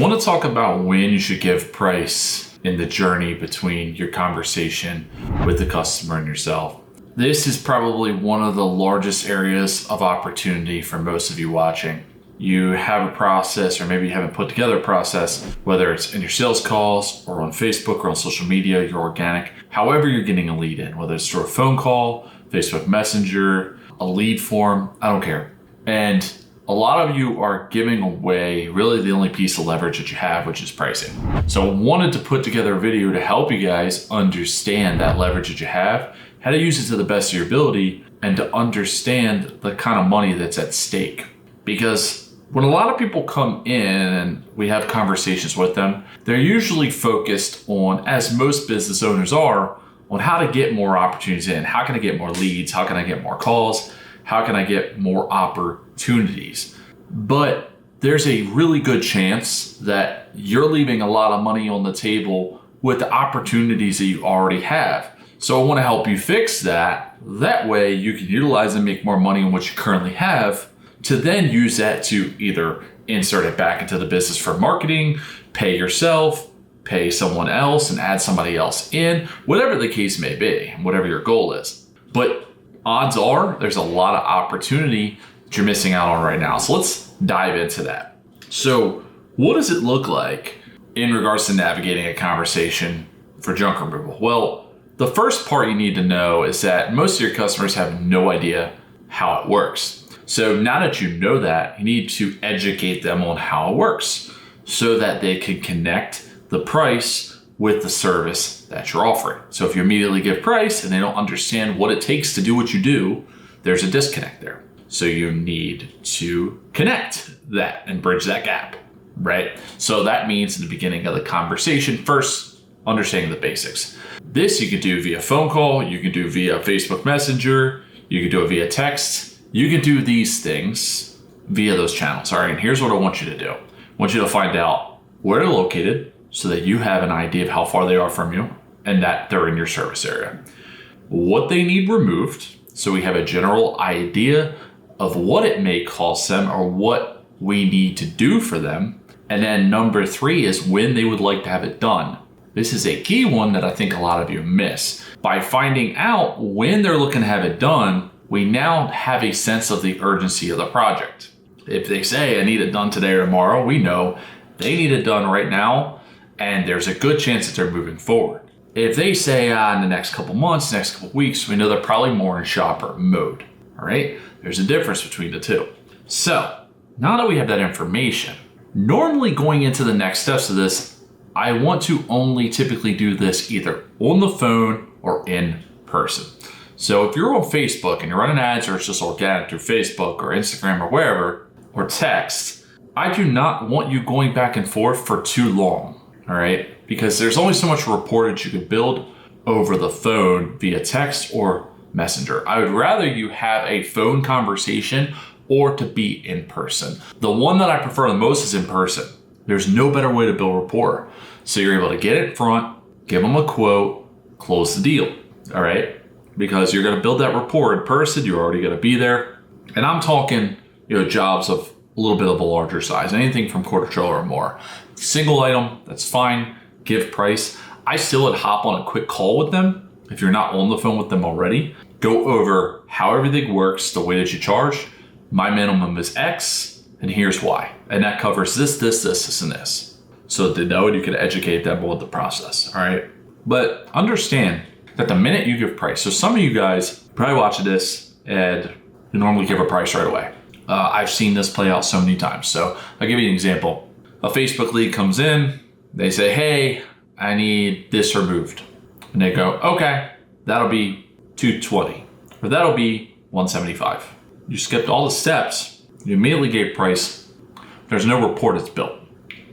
want to talk about when you should give price in the journey between your conversation with the customer and yourself. This is probably one of the largest areas of opportunity for most of you watching. You have a process, or maybe you haven't put together a process, whether it's in your sales calls or on Facebook or on social media, you're organic, however you're getting a lead in, whether it's through a phone call, Facebook Messenger, a lead form, I don't care. And a lot of you are giving away really the only piece of leverage that you have, which is pricing. So I wanted to put together a video to help you guys understand that leverage that you have, how to use it to the best of your ability, and to understand the kind of money that's at stake. Because when a lot of people come in and we have conversations with them, they're usually focused on, as most business owners are, on how to get more opportunities in. How can I get more leads? How can I get more calls? How can I get more opportunities? But there's a really good chance that you're leaving a lot of money on the table with the opportunities that you already have. So I want to help you fix that. That way you can utilize and make more money on what you currently have, to then use that to either insert it back into the business for marketing, pay yourself, pay someone else and add somebody else in, whatever the case may be, whatever your goal is. But odds are there's a lot of opportunity that you're missing out on right now. So let's dive into that. So what does it look like in regards to navigating a conversation for junk removal? Well, the first part you need to know is that most of your customers have no idea how it works. So now that you know that, you need to educate them on how it works so that they can connect the price with the service that you're offering. So if you immediately give price and they don't understand what it takes to do what you do, there's a disconnect there. So you need to connect that and bridge that gap, right? So that means in the beginning of the conversation, first, understanding the basics. This you could do via phone call, you could do via Facebook Messenger, you could do it via text. You can do these things via those channels. All right, and here's what I want you to do. I want you to find out where they're located so that you have an idea of how far they are from you and that they're in your service area. What they need removed, so we have a general idea of what it may cost them or what we need to do for them. And then number 3 is when they would like to have it done. This is a key one that I think a lot of you miss. By finding out when they're looking to have it done, we now have a sense of the urgency of the project. If they say, I need it done today or tomorrow, we know they need it done right now, and there's a good chance that they're moving forward. If they say in the next couple months, next couple weeks, we know they're probably more in shopper mode, all right? There's a difference between the two. So now that we have that information, normally going into the next steps of this, I want to only typically do this either on the phone or in person. So if you're on Facebook and you're running ads, or it's just organic through Facebook or Instagram or wherever, or text, I do not want you going back and forth for too long, all right? Because there's only so much reportage you can build over the phone via text or Messenger. I would rather you have a phone conversation or to be in person. The one that I prefer the most is in person. There's no better way to build rapport. So you're able to get it in front, give them a quote, close the deal, all right? Because you're going to build that rapport in person. You're already going to be there. And I'm talking, jobs of a little bit of a larger size, anything from $250 or more. Single item, that's fine. Give price. I still would hop on a quick call with them. If you're not on the phone with them already, go over how everything works, the way that you charge. My minimum is X, and here's why. And that covers this, and this. So they know, and you can educate them on the process, all right? But understand that the minute you give price, so some of you guys probably watching this and you normally give a price right away. I've seen this play out so many times. So I'll give you an example. A Facebook lead comes in, they say, hey, I need this removed. And they go, okay, that'll be $220, or that'll be $175. You skipped all the steps, you immediately gave price. There's no report that's built.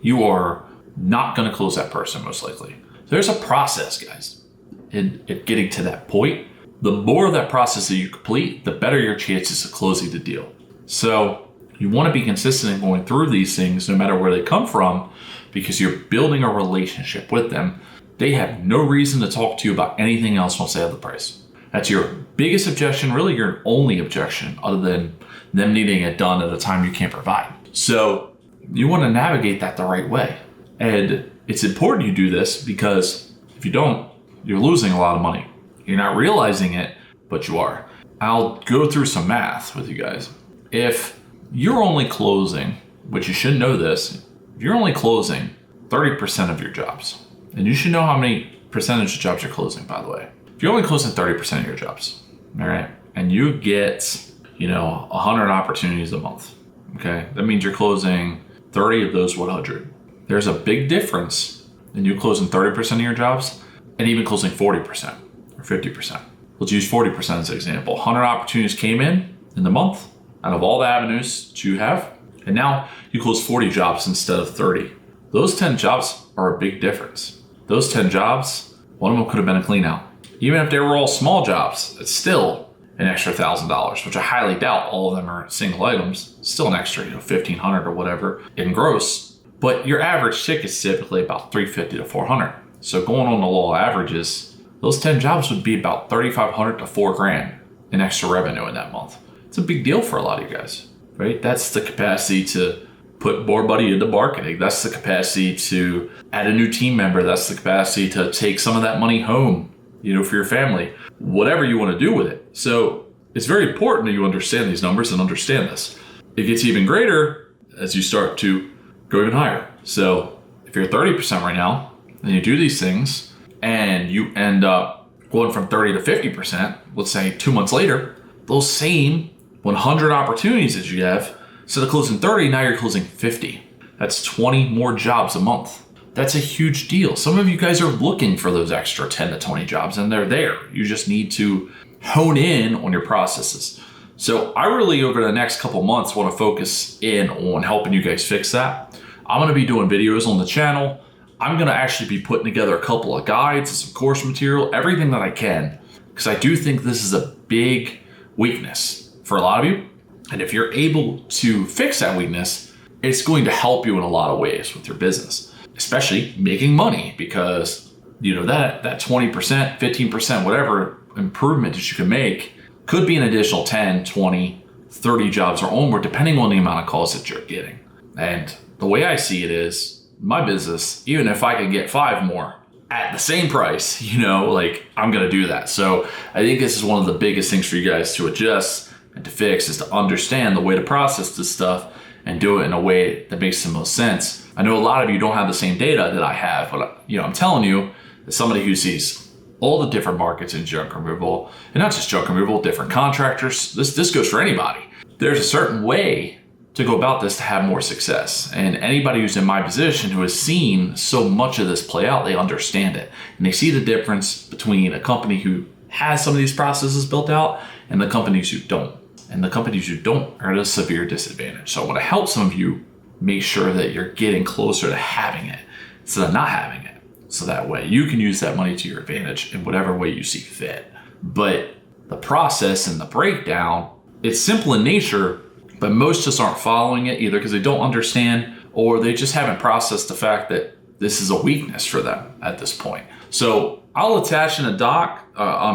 You are not gonna close that person most likely. There's a process, guys. In getting to that point, the more of that process that you complete, the better your chances of closing the deal. So you want to be consistent in going through these things no matter where they come from, because you're building a relationship with them. They have no reason to talk to you about anything else once they have the price. That's your biggest objection, really your only objection, other than them needing it done at a time you can't provide. So You want to navigate that the right way. And it's important you do this because if you don't, you're losing a lot of money. You're not realizing it, but you are. I'll go through some math with you guys. If you're only closing, which you should know this, if you're only closing 30% of your jobs, and you should know how many percentage of jobs you're closing, by the way. If you're only closing 30% of your jobs, all right, and you get, 100 opportunities a month, okay, that means you're closing 30 of those 100. There's a big difference in you closing 30% of your jobs and even closing 40% or 50%. Let's use 40% as an example. 100 opportunities came in the month out of all the avenues you have, and now you close 40 jobs instead of 30. Those 10 jobs are a big difference. Those 10 jobs, one of them could have been a clean out. Even if they were all small jobs, it's still an extra $1,000, which I highly doubt all of them are single items. Still an extra, $1,500 or whatever in gross. But your average ticket is typically about $350 to $400. So going on the law of averages, those 10 jobs would be about $3,500 to $4,000 in extra revenue in that month. It's a big deal for a lot of you guys, right? That's the capacity to put more money into marketing. That's the capacity to add a new team member. That's the capacity to take some of that money home, for your family, whatever you want to do with it. So it's very important that you understand these numbers and understand this. It gets even greater as you start to go even higher. So if you're 30% right now and you do these things and you end up going from 30 to 50%, let's say 2 months later, those same 100 opportunities that you have, instead of closing 30, now you're closing 50. That's 20 more jobs a month. That's a huge deal. Some of you guys are looking for those extra 10 to 20 jobs and they're there. You just need to hone in on your processes. So I really, over the next couple months, want to focus in on helping you guys fix that. I'm going to be doing videos on the channel. I'm going to actually be putting together a couple of guides, some course material, everything that I can, because I do think this is a big weakness for a lot of you. And if you're able to fix that weakness, it's going to help you in a lot of ways with your business, especially making money, because that 20%, 15%, whatever improvement that you can make could be an additional 10, 20, 30 jobs or onward, depending on the amount of calls that you're getting. And the way I see it is, my business, even if I could get 5 more at the same price, I'm going to do that. So I think this is one of the biggest things for you guys to adjust and to fix, is to understand the way to process this stuff and do it in a way that makes the most sense. I know a lot of you don't have the same data that I have, but I'm telling you, as somebody who sees all the different markets in junk removal, and not just junk removal, different contractors, this goes for anybody. There's a certain way to go about this to have more success. And anybody who's in my position who has seen so much of this play out, they understand it. And they see the difference between a company who has some of these processes built out and the companies who don't. And the companies who don't are at a severe disadvantage. So I want to help some of you make sure that you're getting closer to having it instead of not having it. So that way you can use that money to your advantage in whatever way you see fit. But the process and the breakdown, it's simple in nature, but most just aren't following it either because they don't understand, or they just haven't processed the fact that this is a weakness for them at this point. So I'll attach in a doc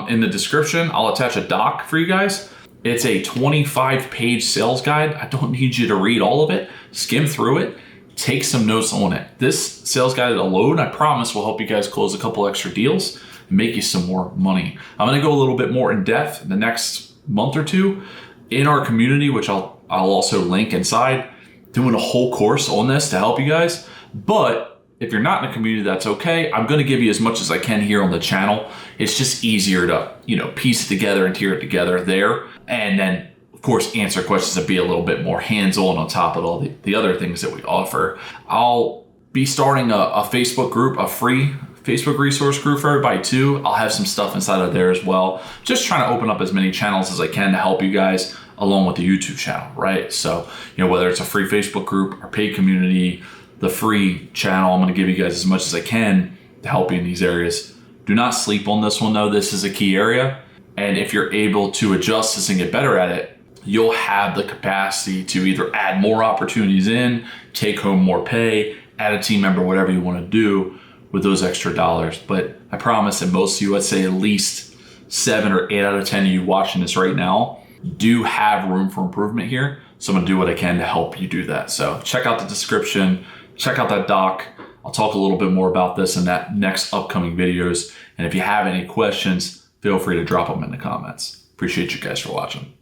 in the description. I'll attach a doc for you guys. It's a 25-page sales guide. I don't need you to read all of it. Skim through it. Take some notes on it. This sales guide alone, I promise, will help you guys close a couple extra deals and make you some more money. I'm going to go a little bit more in depth in the next month or two in our community, which I'll also link inside, doing a whole course on this to help you guys. But if you're not in a community, that's okay. I'm going to give you as much as I can here on the channel. It's just easier to, piece it together and tier it together there. And then, of course, answer questions and be a little bit more hands-on top of all the other things that we offer. I'll be starting a Facebook group, a free Facebook resource group for everybody too. I'll have some stuff inside of there as well. Just trying to open up as many channels as I can to help you guys along with the YouTube channel, right? So, whether it's a free Facebook group or paid community, the free channel, I'm going to give you guys as much as I can to help you in these areas. Do not sleep on this one though. This is a key area. And if you're able to adjust this and get better at it, you'll have the capacity to either add more opportunities in, take home more pay, add a team member, whatever you want to do with those extra dollars. But I promise that most of you, let's say at least 7 or 8 out of 10 of you watching this right now, do have room for improvement here. So I'm gonna do what I can to help you do that. So check out the description, check out that doc. I'll talk a little bit more about this in that next upcoming videos. And if you have any questions, feel free to drop them in the comments. Appreciate you guys for watching.